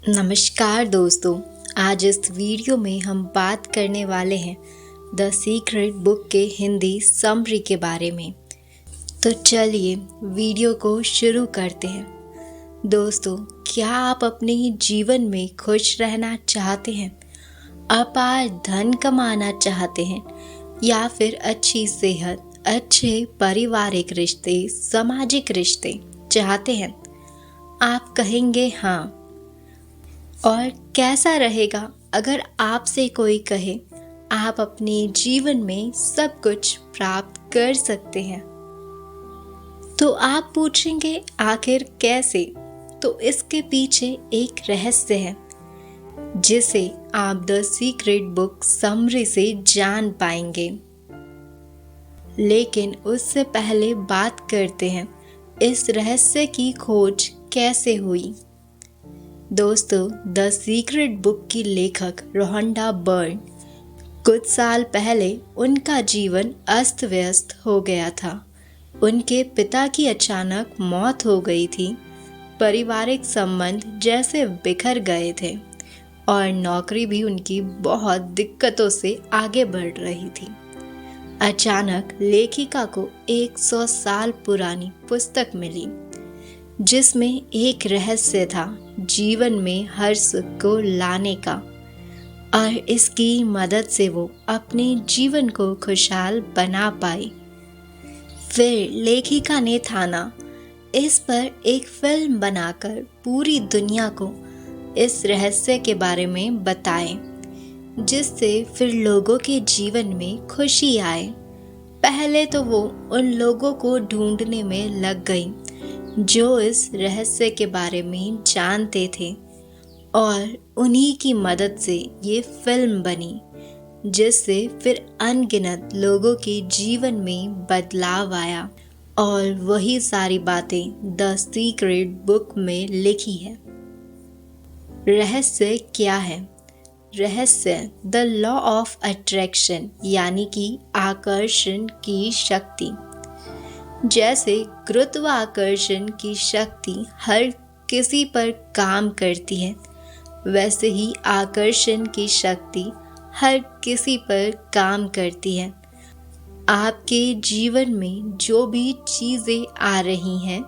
नमस्कार दोस्तों। आज इस वीडियो में हम बात करने वाले हैं द सीक्रेट बुक के हिंदी समरी के बारे में। तो चलिए वीडियो को शुरू करते हैं। दोस्तों, क्या आप अपने जीवन में खुश रहना चाहते हैं, अपार धन कमाना चाहते हैं या फिर अच्छी सेहत, अच्छे पारिवारिक रिश्ते, सामाजिक रिश्ते चाहते हैं? आप कहेंगे हाँ। और कैसा रहेगा अगर आपसे कोई कहे आप अपने जीवन में सब कुछ प्राप्त कर सकते हैं? तो आप पूछेंगे आखिर कैसे? तो इसके पीछे एक रहस्य है जिसे आप द सीक्रेट बुक समरी से जान पाएंगे। लेकिन उससे पहले बात करते हैं इस रहस्य की खोज कैसे हुई। दोस्तों, द सीक्रेट बुक की लेखक रोहंडा बर्न, कुछ साल पहले उनका जीवन अस्त व्यस्त हो गया था। उनके पिता की अचानक मौत हो गई थी। पारिवारिक संबंध जैसे बिखर गए थे और नौकरी भी उनकी बहुत दिक्कतों से आगे बढ़ रही थी। अचानक लेखिका को 100 साल पुरानी पुस्तक मिली जिसमें एक रहस्य था जीवन में हर सुख को लाने का, और इसकी मदद से वो अपने जीवन को खुशहाल बना पाई। फिर लेखिका ने ठाना इस पर एक फिल्म बनाकर पूरी दुनिया को इस रहस्य के बारे में बताए, जिससे फिर लोगों के जीवन में खुशी आए। पहले तो वो उन लोगों को ढूंढने में लग गई जो इस रहस्य के बारे में जानते थे, और उन्हीं की मदद से ये फिल्म बनी, जिससे फिर अनगिनत लोगों के जीवन में बदलाव आया। और वही सारी बातें द सीक्रेट बुक में लिखी है। रहस्य क्या है? रहस्य द लॉ ऑफ अट्रैक्शन, यानी कि आकर्षण की शक्ति। जैसे गुरुत्वाकर्षण की शक्ति हर किसी पर काम करती है, वैसे ही आकर्षण की शक्ति हर किसी पर काम करती है। आपके जीवन में जो भी चीज़ें आ रही हैं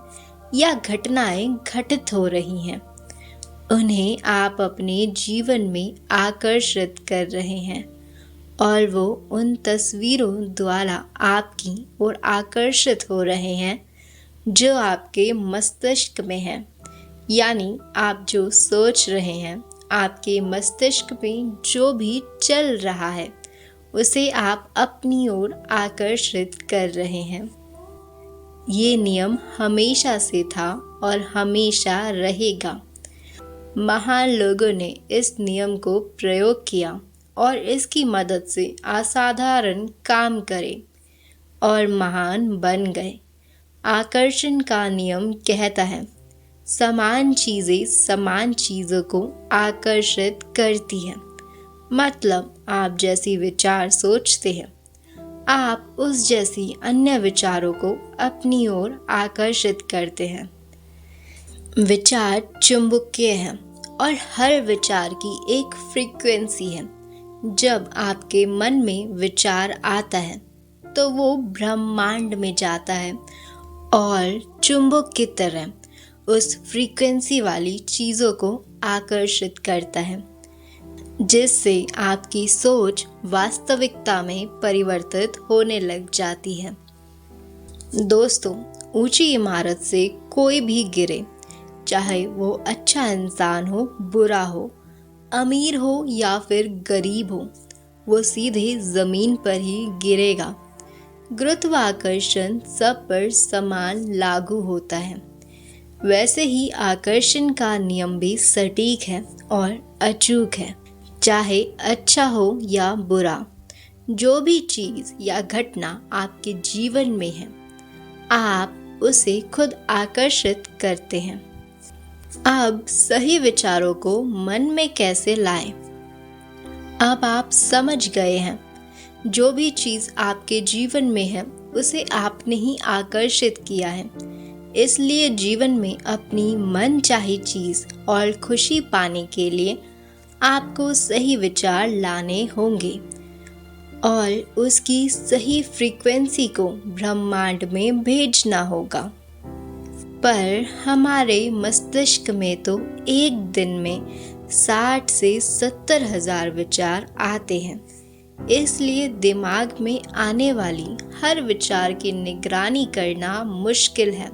या घटनाएं घटित हो रही हैं, उन्हें आप अपने जीवन में आकर्षित कर रहे हैं, और वो उन तस्वीरों द्वारा आपकी ओर आकर्षित हो रहे हैं जो आपके मस्तिष्क में है। यानी आप जो सोच रहे हैं, आपके मस्तिष्क में जो भी चल रहा है, उसे आप अपनी ओर आकर्षित कर रहे हैं। ये नियम हमेशा से था और हमेशा रहेगा। महान लोगों ने इस नियम को प्रयोग किया और इसकी मदद से असाधारण काम करे और महान बन गए। आकर्षण का नियम कहता है समान चीज़ें समान चीज़ों को आकर्षित करती हैं। मतलब आप जैसी विचार सोचते हैं, आप उस जैसी अन्य विचारों को अपनी ओर आकर्षित करते हैं। विचार चुंबकीय हैं और हर विचार की एक फ्रीक्वेंसी है। जब आपके मन में विचार आता है तो वो ब्रह्मांड में जाता है और चुंबक की तरह उस फ्रीक्वेंसी वाली चीज़ों को आकर्षित करता है, जिससे आपकी सोच वास्तविकता में परिवर्तित होने लग जाती है। दोस्तों, ऊंची इमारत से कोई भी गिरे, चाहे वो अच्छा इंसान हो, बुरा हो, अमीर हो या फिर गरीब हो, वो सीधे ज़मीन पर ही गिरेगा। गुरुत्वाकर्षण सब पर समान लागू होता है। वैसे ही आकर्षण का नियम भी सटीक है और अचूक है। चाहे अच्छा हो या बुरा, जो भी चीज़ या घटना आपके जीवन में है, आप उसे खुद आकर्षित करते हैं। अब सही विचारों को मन में कैसे लाएं? अब आप समझ गए हैं, जो भी चीज़ आपके जीवन में है उसे आपने ही आकर्षित किया है। इसलिए जीवन में अपनी मनचाही चीज़ और खुशी पाने के लिए आपको सही विचार लाने होंगे और उसकी सही फ्रीक्वेंसी को ब्रह्मांड में भेजना होगा। पर हमारे मस्तिष्क में तो एक दिन में 60 से 70 हजार विचार आते हैं। इसलिए दिमाग में आने वाली हर विचार की निगरानी करना मुश्किल है।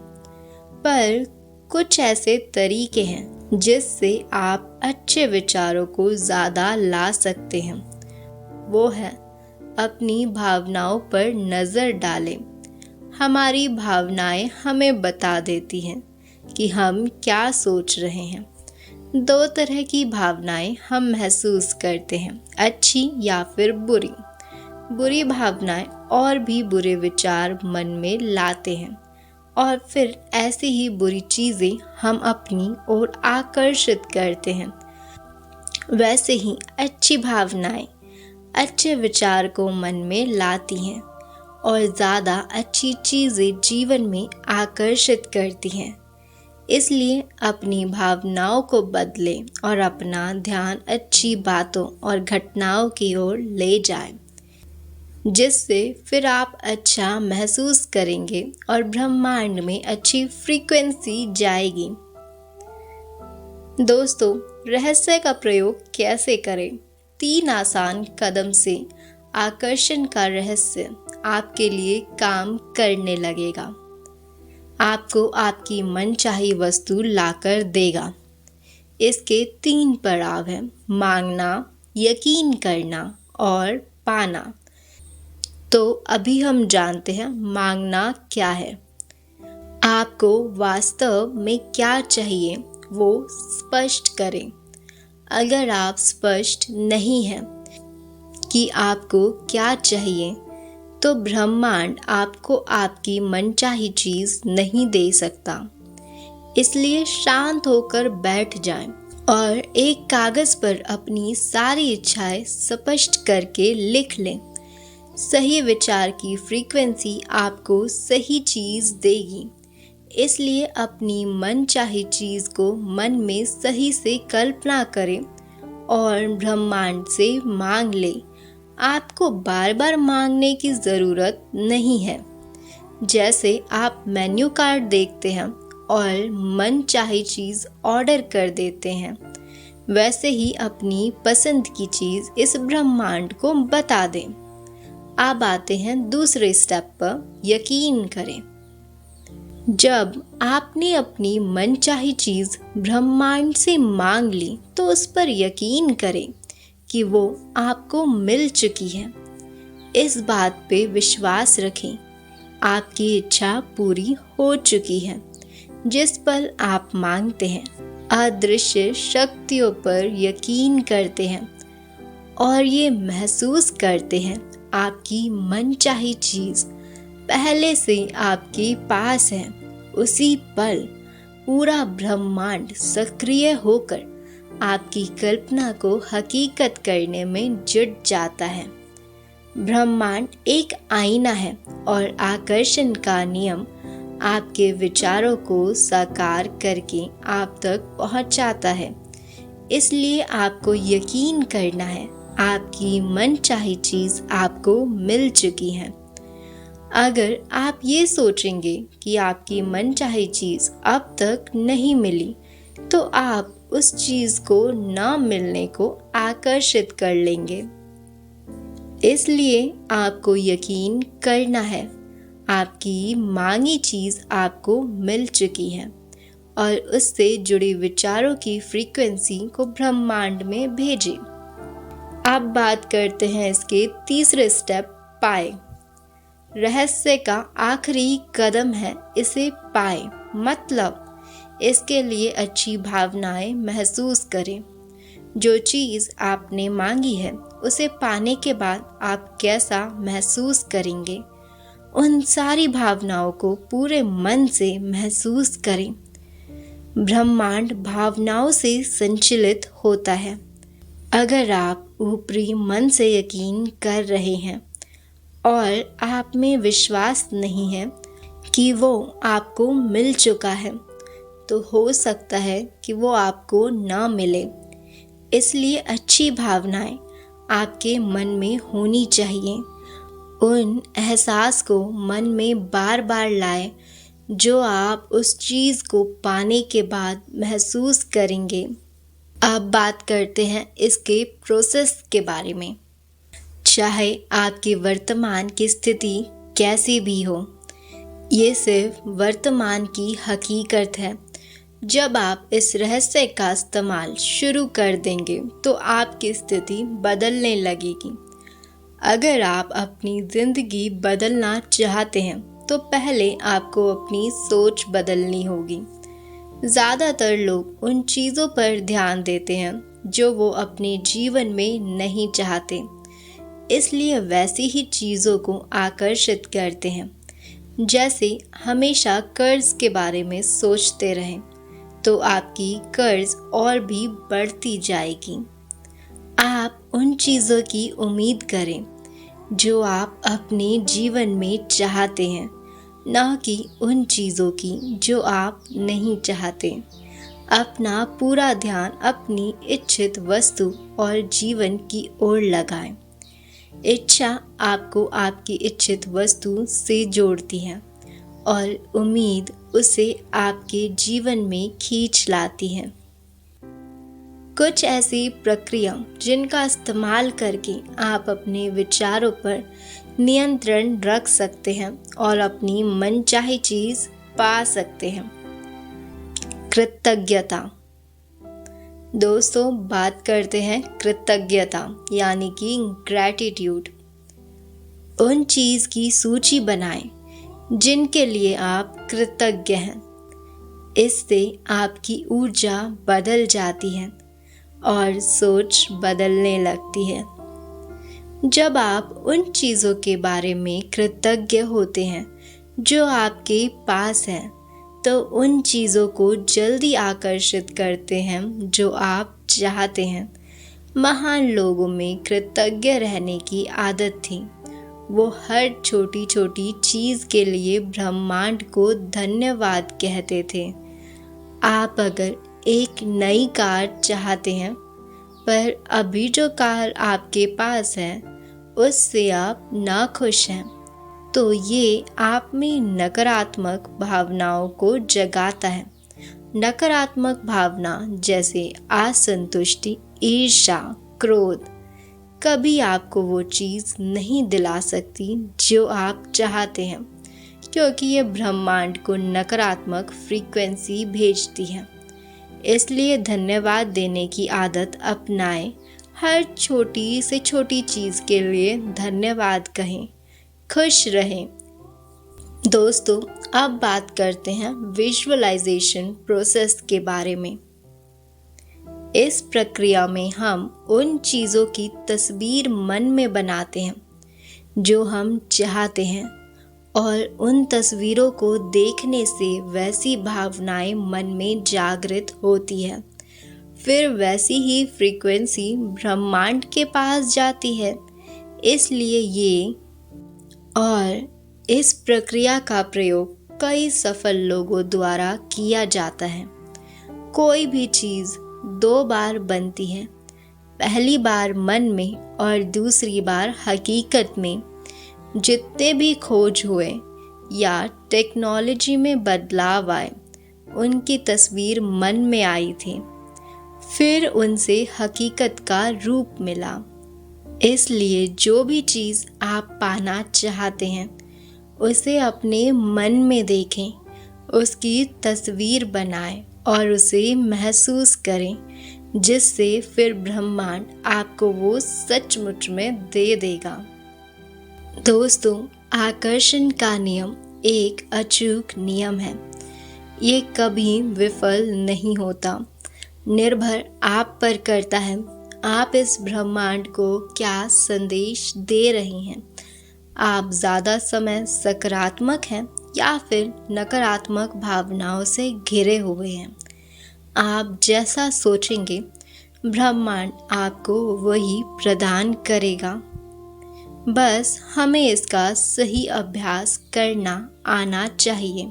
पर कुछ ऐसे तरीके हैं जिससे आप अच्छे विचारों को ज़्यादा ला सकते हैं। वो है अपनी भावनाओं पर नज़र डालें। हमारी भावनाएं हमें बता देती हैं कि हम क्या सोच रहे हैं। 2 तरह की भावनाएं हम महसूस करते हैं, अच्छी या फिर बुरी। बुरी भावनाएं और भी बुरे विचार मन में लाते हैं और फिर ऐसी ही बुरी चीज़ें हम अपनी ओर आकर्षित करते हैं। वैसे ही अच्छी भावनाएं अच्छे विचार को मन में लाती हैं और ज़्यादा अच्छी चीज़ें जीवन में आकर्षित करती हैं। इसलिए अपनी भावनाओं को बदलें और अपना ध्यान अच्छी बातों और घटनाओं की ओर ले जाएं, जिससे फिर आप अच्छा महसूस करेंगे और ब्रह्मांड में अच्छी फ्रीक्वेंसी जाएगी। दोस्तों, रहस्य का प्रयोग कैसे करें? 3 आसान कदम से आकर्षण का रहस्य आपके लिए काम करने लगेगा। आपको आपकी मनचाही वस्तु लाकर देगा। इसके 3 पड़ाव हैं: मांगना, यकीन करना और पाना। तो अभी हम जानते हैं मांगना क्या है। आपको वास्तव में क्या चाहिए वो स्पष्ट करें। अगर आप स्पष्ट नहीं हैं कि आपको क्या चाहिए, तो ब्रह्मांड आपको आपकी मनचाही चीज़ नहीं दे सकता। इसलिए शांत होकर बैठ जाएं और एक कागज़ पर अपनी सारी इच्छाएं स्पष्ट करके लिख लें। सही विचार की फ्रीक्वेंसी आपको सही चीज़ देगी। इसलिए अपनी मनचाही चीज़ को मन में सही से कल्पना करें और ब्रह्मांड से मांग लें। आपको बार बार मांगने की ज़रूरत नहीं है। जैसे आप मेन्यू कार्ड देखते हैं और मन चाही चीज़ ऑर्डर कर देते हैं, वैसे ही अपनी पसंद की चीज़ इस ब्रह्मांड को बता दें। अब आते हैं दूसरे स्टेप पर, यकीन करें। जब आपने अपनी मनचाही चीज़ ब्रह्मांड से मांग ली, तो उस पर यकीन करें कि वो आपको मिल चुकी है। इस बात पे विश्वास रखें, आपकी इच्छा पूरी हो चुकी है। जिस पल आप मांगते हैं, अदृश्य शक्तियों पर यकीन करते हैं और ये महसूस करते हैं आपकी मनचाही चीज़ पहले से आपके पास है। उसी पल पूरा ब्रह्मांड सक्रिय होकर आपकी कल्पना को हकीकत करने में जुट जाता है। ब्रह्मांड एक आईना है और आकर्षण का नियम आपके विचारों को साकार करके आप तक पहुंचाता है। इसलिए आपको यकीन करना है, आपकी मनचाही चीज़ आपको मिल चुकी है। अगर आप ये सोचेंगे कि आपकी मनचाही चीज़ अब तक नहीं मिली, तो आप उस चीज़ को न मिलने को आकर्षित कर लेंगे। इसलिए आपको यकीन करना है, आपकी मांगी चीज़ आपको मिल चुकी है और उससे जुड़े विचारों की फ्रीक्वेंसी को ब्रह्मांड में भेजें। अब बात करते हैं इसके तीसरे स्टेप, पाए। रहस्य का आखिरी कदम है इसे पाए, मतलब इसके लिए अच्छी भावनाएं महसूस करें। जो चीज़ आपने मांगी है, उसे पाने के बाद आप कैसा महसूस करेंगे, उन सारी भावनाओं को पूरे मन से महसूस करें। ब्रह्मांड भावनाओं से संचालित होता है। अगर आप ऊपरी मन से यकीन कर रहे हैं और आप में विश्वास नहीं है कि वो आपको मिल चुका है, तो हो सकता है कि वो आपको ना मिले। इसलिए अच्छी भावनाएं आपके मन में होनी चाहिए। उन एहसास को मन में बार बार लाएं जो आप उस चीज़ को पाने के बाद महसूस करेंगे। अब बात करते हैं इसके प्रोसेस के बारे में। चाहे आपकी वर्तमान की स्थिति कैसी भी हो, ये सिर्फ वर्तमान की हकीकत है। जब आप इस रहस्य का इस्तेमाल शुरू कर देंगे तो आपकी स्थिति बदलने लगेगी। अगर आप अपनी ज़िंदगी बदलना चाहते हैं तो पहले आपको अपनी सोच बदलनी होगी। ज़्यादातर लोग उन चीज़ों पर ध्यान देते हैं जो वो अपने जीवन में नहीं चाहते, इसलिए वैसी ही चीज़ों को आकर्षित करते हैं। जैसे हमेशा कर्ज के बारे में सोचते रहें तो आपकी कर्ज और भी बढ़ती जाएगी। आप उन चीज़ों की उम्मीद करें जो आप अपने जीवन में चाहते हैं, न कि उन चीज़ों की जो आप नहीं चाहते। अपना पूरा ध्यान अपनी इच्छित वस्तु और जीवन की ओर लगाएं। इच्छा आपको आपकी इच्छित वस्तु से जोड़ती है और उम्मीद उसे आपके जीवन में खींच लाती है। कुछ ऐसी प्रक्रिया जिनका इस्तेमाल करके आप अपने विचारों पर नियंत्रण रख सकते हैं और अपनी मनचाही चीज़ पा सकते हैं। कृतज्ञता। दोस्तों, बात करते हैं कृतज्ञता यानी कि ग्रैटिट्यूड। उन चीज़ की सूची बनाएं जिनके लिए आप कृतज्ञ हैं। इससे आपकी ऊर्जा बदल जाती है और सोच बदलने लगती है। जब आप उन चीज़ों के बारे में कृतज्ञ होते हैं जो आपके पास हैं, तो उन चीज़ों को जल्दी आकर्षित करते हैं जो आप चाहते हैं। महान लोगों में कृतज्ञ रहने की आदत थी। वो हर छोटी छोटी चीज़ के लिए ब्रह्मांड को धन्यवाद कहते थे। आप अगर एक नई कार चाहते हैं, पर अभी जो कार आपके पास है उससे आप नाखुश हैं, तो ये आप में नकारात्मक भावनाओं को जगाता है। नकारात्मक भावना जैसे असंतुष्टि, ईर्ष्या, क्रोध कभी आपको वो चीज़ नहीं दिला सकती जो आप चाहते हैं, क्योंकि ये ब्रह्मांड को नकारात्मक फ्रीक्वेंसी भेजती है। इसलिए धन्यवाद देने की आदत अपनाएं। हर छोटी से छोटी चीज़ के लिए धन्यवाद कहें। खुश रहें। दोस्तों, अब बात करते हैं विजुअलाइजेशन प्रोसेस के बारे में। इस प्रक्रिया में हम उन चीज़ों की तस्वीर मन में बनाते हैं जो हम चाहते हैं, और उन तस्वीरों को देखने से वैसी भावनाएं मन में जागृत होती है। फिर वैसी ही फ्रीक्वेंसी ब्रह्मांड के पास जाती है। इसलिए इस प्रक्रिया का प्रयोग कई सफल लोगों द्वारा किया जाता है। कोई भी चीज़ 2 बार बनती है, पहली बार मन में और दूसरी बार हकीकत में। जितने भी खोज हुए या टेक्नोलॉजी में बदलाव आए, उनकी तस्वीर मन में आई थी, फिर उनसे हकीकत का रूप मिला। इसलिए जो भी चीज़ आप पाना चाहते हैं उसे अपने मन में देखें, उसकी तस्वीर बनाएं और उसे महसूस करें, जिससे फिर ब्रह्मांड आपको वो सचमुच में दे देगा। दोस्तों, आकर्षण का नियम एक अचूक नियम है। ये कभी विफल नहीं होता। निर्भर आप पर करता है आप इस ब्रह्मांड को क्या संदेश दे रही हैं। आप ज़्यादा समय सकारात्मक हैं या फिर नकारात्मक भावनाओं से घिरे हुए हैं। आप जैसा सोचेंगे, ब्रह्मांड आपको वही प्रदान करेगा। बस हमें इसका सही अभ्यास करना आना चाहिए।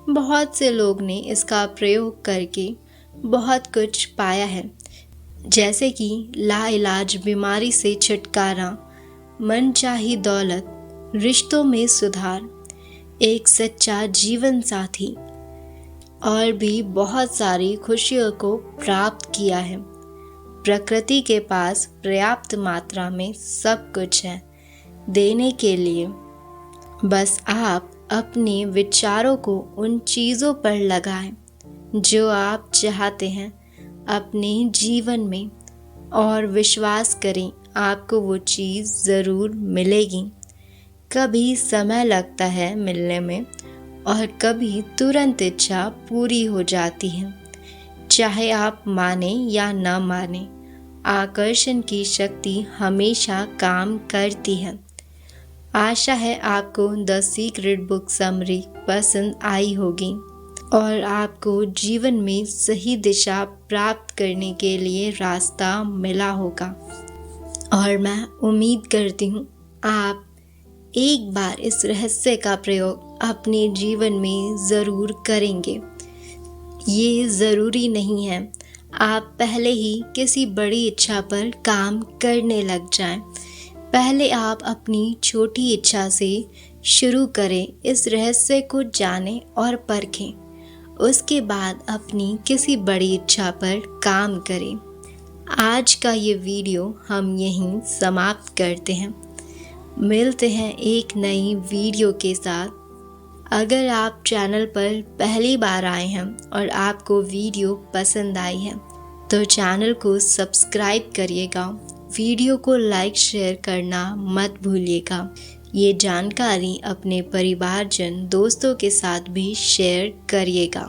बहुत से लोग ने इसका प्रयोग करके बहुत कुछ पाया है, जैसे कि लाइलाज बीमारी से छुटकारा, मनचाही दौलत, रिश्तों में सुधार, एक सच्चा जीवन साथी और भी बहुत सारी खुशियों को प्राप्त किया है। प्रकृति के पास पर्याप्त मात्रा में सब कुछ है देने के लिए। बस आप अपने विचारों को उन चीज़ों पर लगाएं जो आप चाहते हैं अपने जीवन में, और विश्वास करें आपको वो चीज़ ज़रूर मिलेगी। कभी समय लगता है मिलने में और कभी तुरंत इच्छा पूरी हो जाती है। चाहे आप माने या न माने, आकर्षण की शक्ति हमेशा काम करती है। आशा है आपको द सीक्रेट बुक समरी पसंद आई होगी और आपको जीवन में सही दिशा प्राप्त करने के लिए रास्ता मिला होगा। और मैं उम्मीद करती हूँ आप एक बार इस रहस्य का प्रयोग अपने जीवन में ज़रूर करेंगे। ये ज़रूरी नहीं है आप पहले ही किसी बड़ी इच्छा पर काम करने लग जाएं। पहले आप अपनी छोटी इच्छा से शुरू करें, इस रहस्य को जानें और परखें। उसके बाद अपनी किसी बड़ी इच्छा पर काम करें। आज का ये वीडियो हम यहीं समाप्त करते हैं। मिलते हैं एक नई वीडियो के साथ। अगर आप चैनल पर पहली बार आए हैं और आपको वीडियो पसंद आई है तो चैनल को सब्सक्राइब करिएगा, वीडियो को लाइक शेयर करना मत भूलिएगा। ये जानकारी अपने परिवारजन दोस्तों के साथ भी शेयर करिएगा।